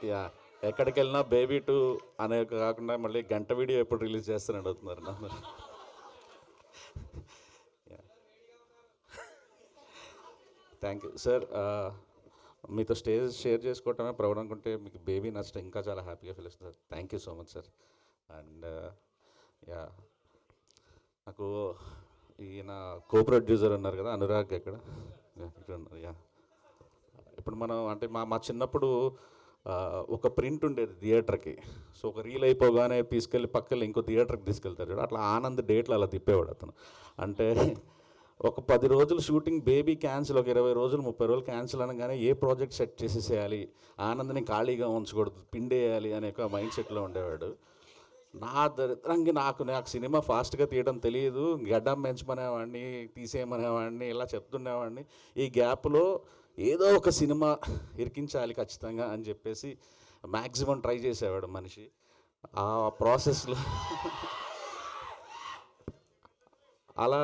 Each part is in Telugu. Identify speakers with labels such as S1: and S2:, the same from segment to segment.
S1: యా, ఎక్కడికి వెళ్ళినా బేబీ టూ అనే కాకుండా మళ్ళీ గంట వీడియో ఎప్పుడు రిలీజ్ చేస్తారని అడుగుతున్నారు నన్ను. Thank you sir. మీతో స్టేజ్ షేర్ చేసుకోవటమే ప్రౌడ్ అనుకుంటే మీకు బేబీ నచ్చడం ఇంకా చాలా హ్యాపీగా ఫీల్ వస్తుంది sir. Thank you so much sir. And yeah, నాకు ఈయన కో ప్రొడ్యూసర్ ఉన్నారు కదా అనురాగ్, ఎక్కడ ఇక్కడ ఉన్నారు. యా, ఇప్పుడు మనం అంటే మా మా చిన్నప్పుడు ఒక ప్రింట్ ఉండేది థియేటర్కి. సో ఒక రీల్ అయిపోగానే తీసుకెళ్ళి పక్కన ఇంకో థియేటర్కి తీసుకెళ్తారు. అట్లా ఆనంద్ డేట్లు అలా తిప్పేవాడు అతను. అంటే ఒక 10 రోజులు షూటింగ్ బేబీ క్యాన్సిల్, ఒక 20 రోజులు 30 రోజులు క్యాన్సిల్ అనగానే ఏ ప్రాజెక్ట్ సెట్ చేసేసేయాలి, ఆనంద్ని ఖాళీగా ఉంచకూడదు, పిండేయాలి అనే ఒక మైండ్ సెట్లో ఉండేవాడు. నా దరిద్రంగా నాకు నాకు సినిమా ఫాస్ట్గా తీయడం తెలియదు, గడ్డం పెంచమనేవాడిని, తీసేయమనేవాడిని, ఇలా చెప్తుండేవాడిని. ఈ గ్యాప్లో ఏదో ఒక సినిమా ఇరికించాలి ఖచ్చితంగా అని చెప్పేసి మ్యాక్సిమం ట్రై చేసేవాడు మనిషి. ఆ ప్రాసెస్లో అలా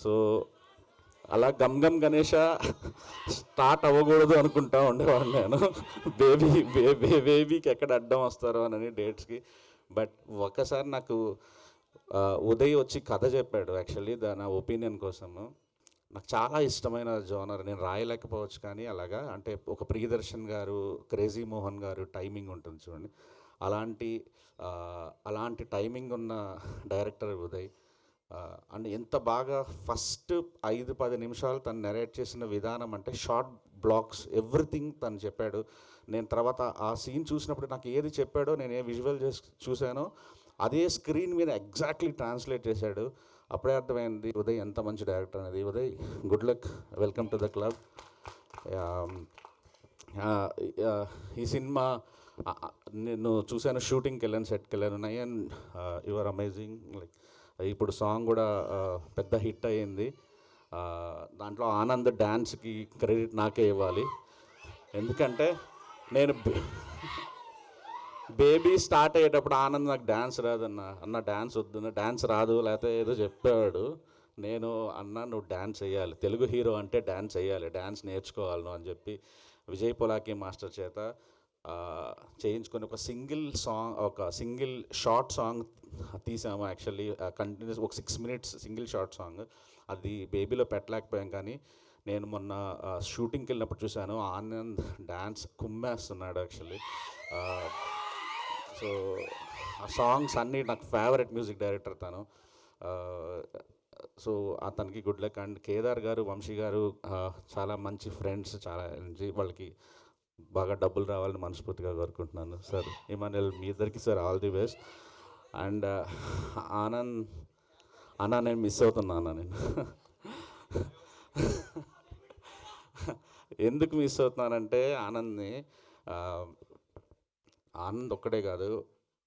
S1: సో అలా గమ్ గమ్ గణేష స్టార్ట్ అవ్వకూడదు అనుకుంటా ఉండేవాడు నేను. బేబీకి ఎక్కడ అడ్డం వస్తారో అని డేట్స్కి. బట్ ఒక్కసారి నాకు ఉదయ్ వచ్చి కథ చెప్పాడు. యాక్చువల్లీ నా ఒపీనియన్ కోసము. నాకు చాలా ఇష్టమైన జోనర్, నేను రాయలేకపోవచ్చు కానీ అలాగా, అంటే ఒక ప్రియదర్శన్ గారు, క్రేజీ మోహన్ గారు టైమింగ్ ఉంటుంది చూడండి, అలాంటి టైమింగ్ ఉన్న డైరెక్టర్ ఉదయ్. అండ్ ఎంత బాగా ఫస్ట్ 5-10 నిమిషాలు తను నెరేట్ చేసిన విధానం, అంటే షార్ట్ బ్లాక్స్ ఎవ్రీథింగ్ తను చెప్పాడు. నేను తర్వాత ఆ సీన్ చూసినప్పుడు నాకు ఏది చెప్పాడో, నేను ఏ విజువల్ చూశానో అదే స్క్రీన్ మీద ఎగ్జాక్ట్లీ ట్రాన్స్లేట్ చేశాడు. అప్పుడే అర్థమైంది ఉదయ్ ఎంత మంచి డైరెక్టర్ అనేది. Uday, good luck, welcome to the club. ఈ సినిమా నేను చూశాను, షూటింగ్కి వెళ్ళాను, సెట్కి వెళ్ళాను. Nayan, you are amazing. Like ఇప్పుడు సాంగ్ కూడా పెద్ద హిట్ అయ్యింది. దాంట్లో ఆనంద్ డ్యాన్స్కి క్రెడిట్ నాకే ఇవ్వాలి. ఎందుకంటే నేను బేబీ స్టార్ట్ అయ్యేటప్పుడు ఆనంద్ నాకు డ్యాన్స్ అన్న డ్యాన్స్ వద్దు, డ్యాన్స్ రాదు, లేకపోతే ఏదో చెప్పేవాడు. నేను అన్న నువ్వు డ్యాన్స్ వేయాలి, తెలుగు హీరో అంటే డ్యాన్స్ వేయాలి, డ్యాన్స్ నేర్చుకోవాలి నువ్వు అని చెప్పి విజయ్ పొలాకి మాస్టర్ చేత చేయించుకొని ఒక సింగిల్ షార్ట్ సాంగ్ తీసాము. యాక్చువల్లీ కంటిన్యూస్ ఒక 6 minutes సింగిల్ షార్ట్ సాంగ్. అది బేబీలో పెట్టలేకపోయాం, కానీ నేను మొన్న షూటింగ్కి వెళ్ళినప్పుడు చూశాను, ఆనంద్ డ్యాన్స్ కుమ్మేస్తున్నాడు యాక్చువల్లీ. సో ఆ సాంగ్స్ అన్నీ నాకు ఫేవరెట్ మ్యూజిక్ డైరెక్టర్ తను. సో అతనికి గుడ్ లక్. అండ్ కేదార్ గారు, వంశీ గారు చాలా మంచి ఫ్రెండ్స్, చాలా వాళ్ళకి బాగా డబ్బులు రావాలని మనస్ఫూర్తిగా కోరుకుంటున్నాను సార్. ఇమానుయల్, మీ ఇద్దరికి sir all the best. And Anand అన్న, నేను మిస్ అవుతున్నా నేను. ఎందుకు మిస్ అవుతున్నానంటే ఆనంద్ ఒక్కడే కాదు,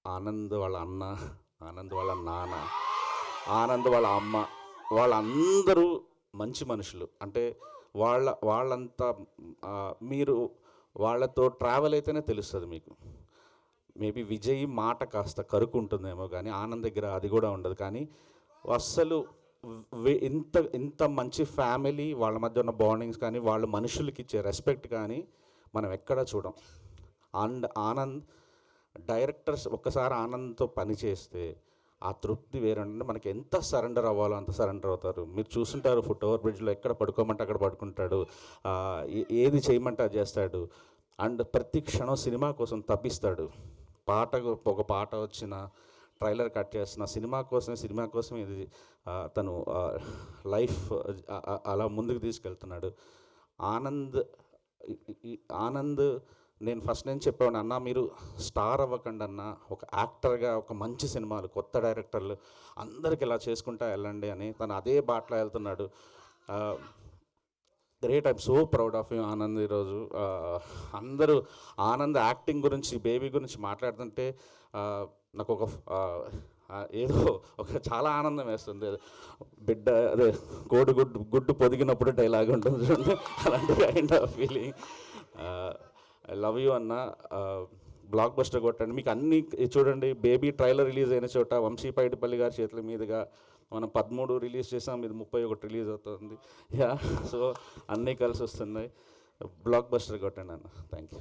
S1: ఆనంద్ వాళ్ళ అన్న, ఆనంద్ వాళ్ళ నాన్న, ఆనంద్ వాళ్ళ అమ్మ, వాళ్ళందరూ మంచి మనుషులు. అంటే వాళ్ళంతా మీరు వాళ్ళతో ట్రావెల్ అయితేనే తెలుస్తుంది మీకు. మేబీ విజయ్ మాట కాస్త కరుకు ఉంటుందేమో, కానీ ఆనంద్ దగ్గర అది కూడా ఉండదు. కానీ అస్సలు ఇంత మంచి ఫ్యామిలీ, వాళ్ళ మధ్య ఉన్న బాండింగ్స్ కానీ, వాళ్ళ మనుషులకి ఇచ్చే రెస్పెక్ట్ కానీ మనం ఎక్కడా చూడం. అండ్ ఆనంద్ డైరెక్టర్స్ ఒక్కసారి ఆనంద్తో పని చేస్తే ఆ తృప్తి వేరంటే, మనకి ఎంత సరెండర్ అవ్వాలో అంత సరెండర్ అవుతారు. మీరు చూస్తుంటారు, ఫుట్ ఓవర్ బ్రిడ్జ్లో ఎక్కడ పడుకోమంటే అక్కడ పడుకుంటాడు, ఏది చేయమంటే అది చేస్తాడు. అండ్ ప్రతి క్షణం సినిమా కోసం తప్పిస్తాడు. ఒక పాట వచ్చిన ట్రైలర్ కట్ చేసిన సినిమా కోసం ఇది తను లైఫ్ అలా ముందుకు తీసుకెళ్తున్నాడు. ఆనంద్ నేను ఫస్ట్ నుంచి చెప్పాను, అన్న మీరు స్టార్ అవ్వకండి అన్న, ఒక యాక్టర్గా ఒక మంచి సినిమాలు, కొత్త డైరెక్టర్లు అందరికి ఇలా చేసుకుంటా వెళ్ళండి అని. తను అదే బాటలో వెళ్తున్నాడు. Great, I'm so proud of you Anand. ఈరోజు అందరూ ఆనంద్ యాక్టింగ్ గురించి, బేబీ గురించి మాట్లాడుతుంటే నాకు ఏదో చాలా ఆనందం వేస్తుంది. బిడ్డ అదే గుడ్డు పొదిగినప్పుడు డైలాగ్ ఉంటుంది చూడండి, అలాంటి kind of feeling. I love you అన్న. బ్లాక్ బస్టర్ కొట్టండి. మీకు అన్నీ చూడండి, బేబీ ట్రైలర్ రిలీజ్ అయిన చోట వంశీ పైడిపల్లి గారి చేతుల మీదుగా మనం 13 రిలీజ్ చేసాం, ఇది 31 రిలీజ్ అవుతుంది. యా, సో అన్నీ కలిసి వస్తున్నాయి. బ్లాక్ బస్టర్ కొట్టండి అన్న. Thank you.